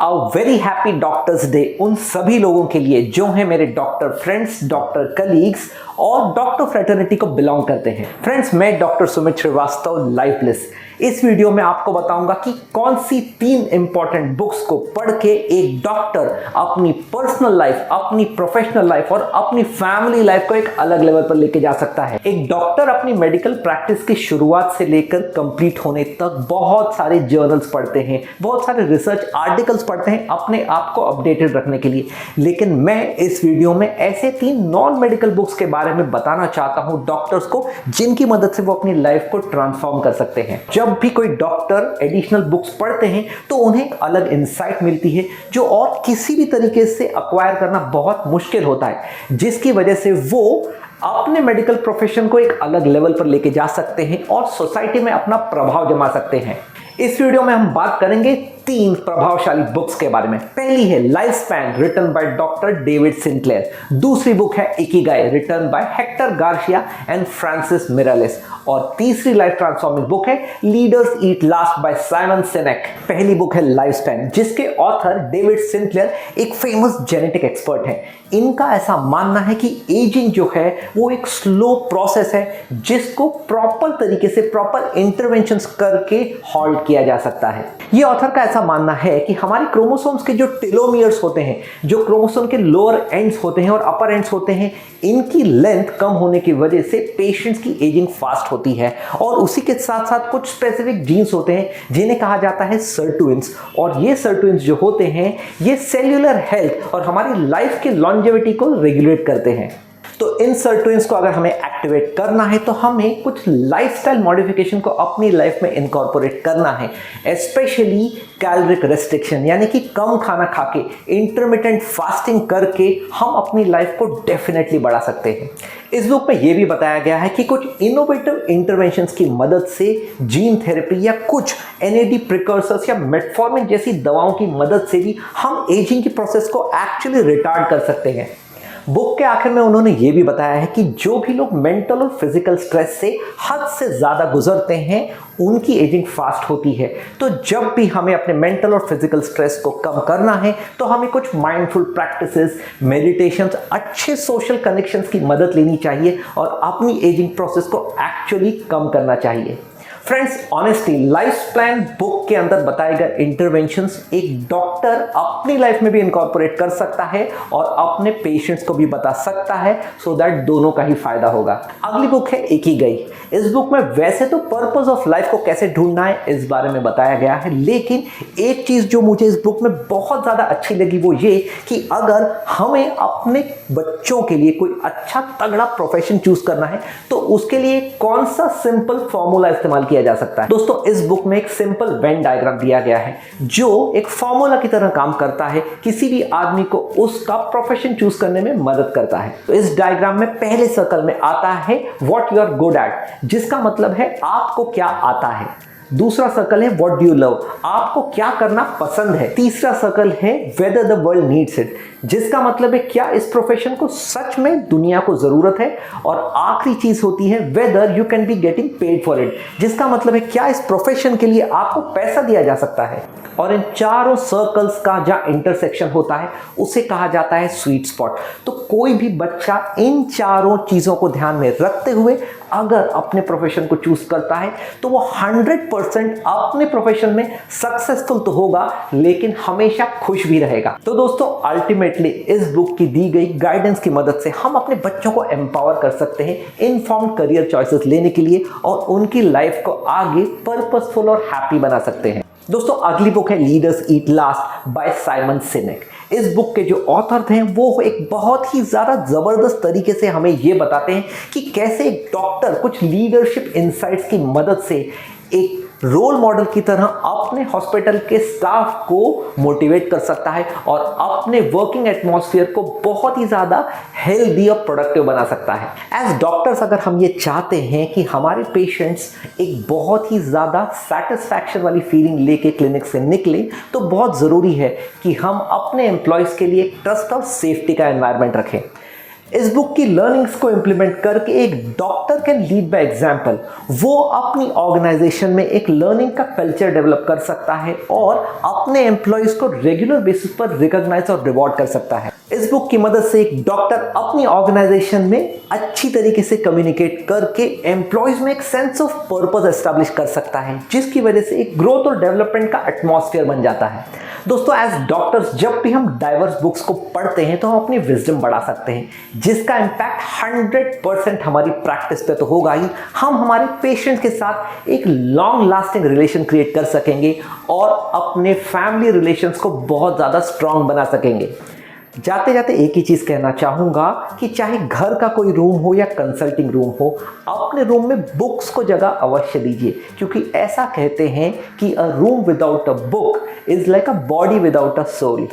अ very happy doctors day उन सभी लोगों के लिए जो हैं मेरे डॉक्टर फ्रेंड्स, डॉक्टर कलीग्स और डॉक्टर फ्रेटर्निटी को बिलोंग करते हैं। फ्रेंड्स, मैं doctor Sumit Shrivastava, life bliss. इस वीडियो में आपको बताऊंगा कि कौन सी 3 इंपॉर्टेंट बुक्स को पढ़ के एक डॉक्टर अपनी पर्सनल लाइफ, अपनी प्रोफेशनल लाइफ और अपनी फैमिली लाइफ को एक अलग लेवल पर लेके जा सकता है। एक डॉक्टर अपनी मेडिकल प्रैक्टिस की शुरुआत से लेकर कंप्लीट होने तक बहुत सारे जर्नल्स पढ़ते हैं, बहुत सारे रिसर्च आर्टिकल्स पढ़ते हैं अपने आप को अपडेटेड रखने के लिए। लेकिन मैं इस वीडियो में ऐसे 3 नॉन मेडिकल बुक्स के बारे में बताना चाहता हूं डॉक्टर्स को, जिनकी मदद से वो अपनी लाइफ को ट्रांसफॉर्म कर सकते हैं। जब भी कोई डॉक्टर एडिशनल बुक्स पढ़ते हैं तो उन्हें एक अलग इंसाइट मिलती है जो और किसी भी तरीके से अक्वायर करना बहुत मुश्किल होता है, जिसकी वजह से वो अपने मेडिकल प्रोफेशन को एक अलग लेवल पर लेके जा सकते हैं और सोसाइटी में अपना प्रभाव जमा सकते हैं। इस वीडियो में हम बात करेंगे 3 प्रभावशाली बुक्स के बारे में। पहली है lifespan, written by doctor David Sinclair. दूसरी बुक है Ikigai, written by Hector Garcia and Francis Miralles. और तीसरी लाइफ ट्रांसफॉर्मिंग बुक है leaders eat last by Simon Sinek. पहली बुक है लाइफ स्पैन, जिसके ऑथर डेविड सिंक्लेयर एक famous genetic expert हैं। इनका ऐसा मानना है कि एजिंग जो है वो एक स्लो प्रोसेस है, जिसको प्रॉपर तरीके से प्रॉपर इंटरवेंशंस करके हॉल्ट किया जा सकता है। ये ऑथर का ऐसा मानना है कि हमारे क्रोमोसोम्स के जो टेलोमियर्स होते हैं, जो क्रोमोसोम के लोअर एंड्स होते हैं और अपर एंड्स होते हैं, इनकी लेंथ कम होने की वजह से पेशेंट्स की एजिंग फास्ट होती है। और उसी के साथ साथ कुछ स्पेसिफिक जीन्स होते हैं जिन्हें कहा जाता है सर्टुइन्स, और ये सर्टुइन्स जो होते हैं ये सेल्यूलर हेल्थ और हमारी लाइफ के लॉन्जेविटी को रेगुलेट करते हैं। तो इन सर्टुइन्स को अगर हमें एक्टिवेट करना है तो हमें कुछ लाइफस्टाइल मॉडिफिकेशन को अपनी लाइफ में इनकॉर्पोरेट करना है, स्पेशली कैलोरिक रेस्ट्रिक्शन, यानी कि कम खाना खा के इंटरमिटेंट फास्टिंग करके हम अपनी लाइफ को डेफिनेटली बढ़ा सकते हैं। इस बुक में यह भी बताया गया है कि कुछ इनोवेटिव इंटरवेंशंस की मदद से, जीन थेरेपी या कुछ एनएडी प्रिकर्सर्स या मेटफॉर्मिन जैसी दवाओं की मदद से भी हम एजिंग की प्रोसेस को एक्चुअली रिटार्ड कर सकते हैं। बुक के आखिर में उन्होंने ये भी बताया है कि जो भी लोग मेंटल और फिजिकल स्ट्रेस से हद से ज़्यादा गुजरते हैं उनकी एजिंग फास्ट होती है। तो जब भी हमें अपने मेंटल और फिजिकल स्ट्रेस को कम करना है तो हमें कुछ माइंडफुल प्रैक्टिसेस, मेडिटेशंस, अच्छे सोशल कनेक्शंस की मदद लेनी चाहिए और अपनी एजिंग प्रोसेस को एक्चुअली कम करना चाहिए। Friends, honestly life span book के अंदर बताए गए इंटरवेंशंस एक डॉक्टर अपनी लाइफ में भी इनकॉर्पोरेट कर सकता है और अपने पेशेंट्स को भी बता सकता है, सो दैट दोनों का ही फायदा होगा। अगली बुक है इकिगाई। इस बुक में वैसे तो पर्पस ऑफ लाइफ को कैसे ढूंढना है इस बारे में बताया गया है, लेकिन एक चीज जो मुझे इस बुक में बहुत ज्यादा अच्छी लगी वो ये कि अगर हमें अपने बच्चों के लिए कोई अच्छा तगड़ा प्रोफेशन चूज करना है तो उसके लिए कौन सा सिंपल फॉर्मूला इस्तेमाल किया जा सकता है। दोस्तों, इस बुक में एक सिंपल वेन डायग्राम दिया गया है जो एक फॉर्मूला की तरह काम करता है, किसी भी आदमी को उसका प्रोफेशन चूज करने में मदद करता है। तो इस डायग्राम में पहले सर्कल में आता है what you are good at, जिसका मतलब है आपको क्या आता है। दूसरा सर्कल है व्हाट डू यू लव, आपको क्या करना पसंद है। तीसरा सर्कल है whether the world needs it, जिसका मतलब है क्या इस प्रोफेशन को सच में दुनिया को जरूरत है। और आखिरी चीज होती है whether you can be getting paid for it, जिसका मतलब है क्या इस प्रोफेशन के लिए आपको पैसा दिया जा सकता है। और इन चारों सर्कल्स का जहां इंटरसेक्शन होता है उसे कहा जाता है स्वीट स्पॉट। तो कोई भी बच्चा इन चारों चीजों को ध्यान में रखते हुए अगर अपने प्रोफेशन को चूज करता है तो वो 100% अपने प्रोफेशन में सक्सेसफुल तो होगा, लेकिन हमेशा खुश भी रहेगा। तो दोस्तों, अल्टीमेटली इस बुक की दी गई गाइडेंस की मदद से हम अपने बच्चों को एम्पावर कर सकते हैं इनफॉर्म्ड करियर चॉइसेस लेने के लिए और उनकी लाइफ को आगे पर्पसफुल और हैप्पी बना सकते हैं। दोस्तों, अगली बुक है leaders eat last by Simon सिनेक। इस बुक के जो ऑथर थे वो एक बहुत ही ज़्यादा ज़बरदस्त तरीके से हमें ये बताते हैं कि कैसे एक डॉक्टर कुछ लीडरशिप इनसाइट्स की मदद से एक रोल मॉडल की तरह अपने हॉस्पिटल के स्टाफ को मोटिवेट कर सकता है और अपने वर्किंग एटमॉस्फेयर को बहुत ही ज़्यादा हेल्दी और प्रोडक्टिव बना सकता है। एज डॉक्टर्स अगर हम ये चाहते हैं कि हमारे पेशेंट्स एक बहुत ही ज़्यादा सेटिस्फैक्शन वाली फीलिंग लेके क्लिनिक से निकले तो बहुत ज़रूरी है कि हम अपने एम्प्लॉयज़ के लिए ट्रस्ट और सेफ्टी का एनवायरनमेंट रखें। इस बुक की लर्निंग्स को इंप्लीमेंट करके एक doctor can lead by example. वो अपनी ऑर्गेनाइजेशन में एक लर्निंग का कल्चर डेवलप कर सकता है और अपने एम्प्लॉयज को रेगुलर बेसिस पर रिकॉग्नाइज और रिवॉर्ड कर सकता है। इस बुक की मदद से एक डॉक्टर अपनी ऑर्गेनाइजेशन में अच्छी तरीके से कम्युनिकेट करके एम्प्लॉयज में एक सेंस ऑफ पर्पस एस्टैब्लिश कर सकता है, जिसकी वजह से एक ग्रोथ और डेवलपमेंट का एटमॉस्फेयर बन जाता है। दोस्तों, एज डॉक्टर्स जब भी हम डाइवर्स बुक्स को पढ़ते हैं तो हम अपनी विजडम बढ़ा सकते हैं, जिसका इम्पैक्ट 100% हमारी प्रैक्टिस पे तो होगा ही, हम हमारे पेशेंट के साथ एक लॉन्ग लास्टिंग रिलेशन क्रिएट कर सकेंगे और अपने फैमिली रिलेशंस को बहुत ज़्यादा स्ट्रांग बना सकेंगे। जाते जाते एक ही चीज़ कहना चाहूँगा कि चाहे घर का कोई रूम हो या कंसल्टिंग रूम हो, अपने रूम में बुक्स को जगह अवश्य दीजिए, क्योंकि ऐसा कहते हैं कि a room without a book is like a body without a soul.